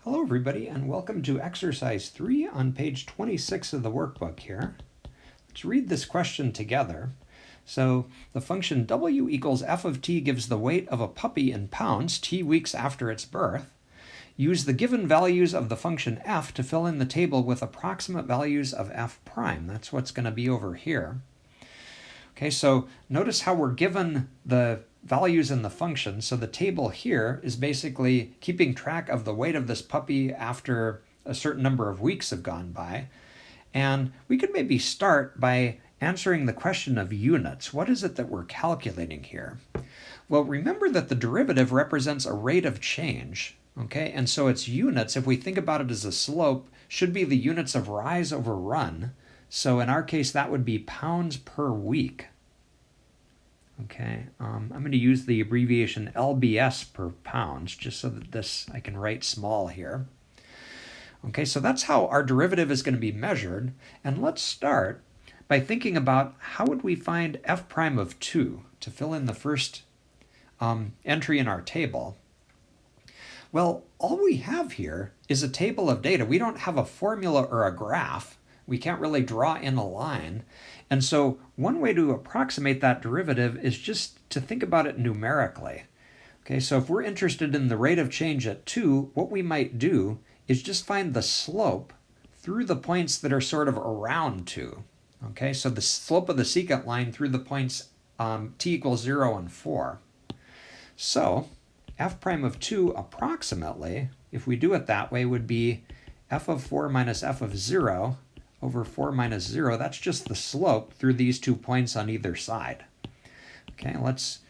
Hello everybody and welcome to exercise 3 on page 26 of the workbook here. Let's read this question together. So the function w equals f of t gives the weight of a puppy in pounds t weeks after its birth. Use the given values of the function f to fill in the table with approximate values of f prime. That's what's going to be over here. Okay, so notice how we're given the values in the function. So the table here is basically keeping track of the weight of this puppy after a certain number of weeks have gone by. And we could maybe start by answering the question of units. What is it that we're calculating here? Well, remember that the derivative represents a rate of change. Okay, and so its units, if we think about it as a slope, should be the units of rise over run. So in our case, that would be pounds per week. Okay, I'm going to use the abbreviation LBS per pounds, just so that this I can write small here. Okay, so that's how our derivative is going to be measured. And let's start by thinking about how would we find f prime of 2 to fill in the first entry in our table. Well, all we have here is a table of data. We don't have a formula or a graph. We can't really draw in a line. And so one way to approximate that derivative is just to think about it numerically. Okay, so if we're interested in the rate of change at 2, what we might do is just find the slope through the points that are sort of around 2. Okay, so the slope of the secant line through the points t equals 0 and 4. So f prime of 2 approximately, if we do it that way, would be f of 4 minus f of 0 over 4 minus 0. That's just the slope through these 2 points on either side. Okay, let's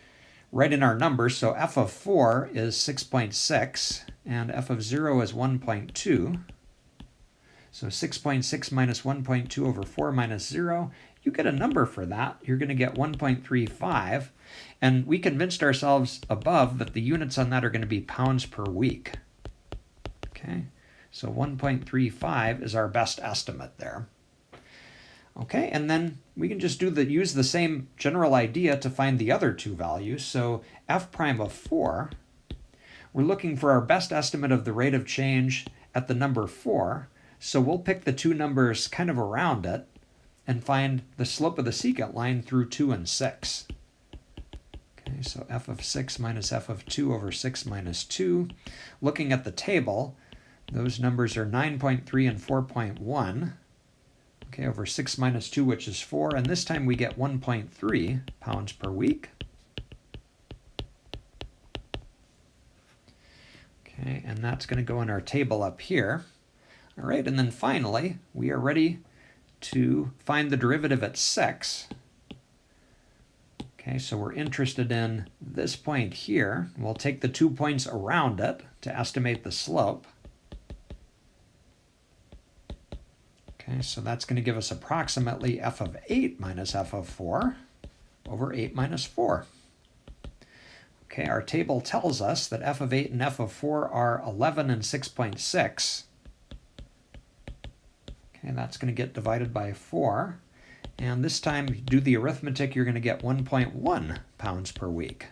write in our numbers. So f of 4 is 6.6 and f of 0 is 1.2. So 6.6 minus 1.2 over 4 minus 0. You get a number for that. You're going to get 1.35. And we convinced ourselves above that the units on that are going to be pounds per week. Okay. So 1.35 is our best estimate there. Okay, and then we can just use the same general idea to find the other two values. So f prime of 4, we're looking for our best estimate of the rate of change at the number 4. So we'll pick the two numbers kind of around it and find the slope of the secant line through 2 and 6. Okay, so f of 6 minus f of 2 over 6 minus 2. Looking at the table, those numbers are 9.3 and 4.1, okay, over 6 minus 2, which is 4, and this time we get 1.3 pounds per week. Okay, and that's going to go in our table up here. All right, and then finally, we are ready to find the derivative at 6. Okay, so we're interested in this point here. We'll take the 2 points around it to estimate the slope. Okay, so that's going to give us approximately f of 8 minus f of 4 over 8 minus 4. Okay, our table tells us that f of 8 and f of 4 are 11 and 6.6. Okay, that's going to get divided by 4. And this time, if you do the arithmetic, you're going to get 1.1 pounds per week.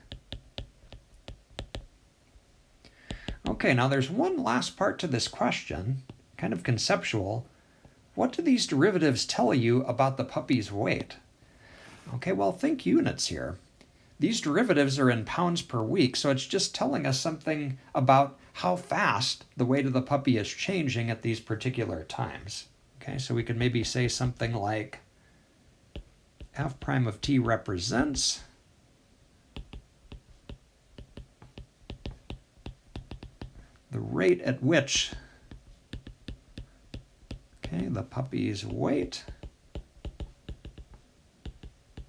Okay, now there's one last part to this question, kind of conceptual. What do these derivatives tell you about the puppy's weight? Okay, well, think units here. These derivatives are in pounds per week, so it's just telling us something about how fast the weight of the puppy is changing at these particular times. Okay, so we could maybe say something like f prime of t represents the rate at which the puppy's weight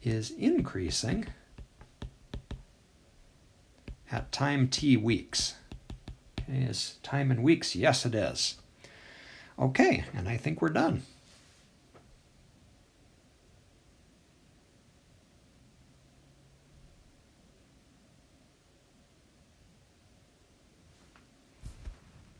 is increasing at time t weeks. Okay, is time in weeks? Yes, it is. Okay, and I think we're done.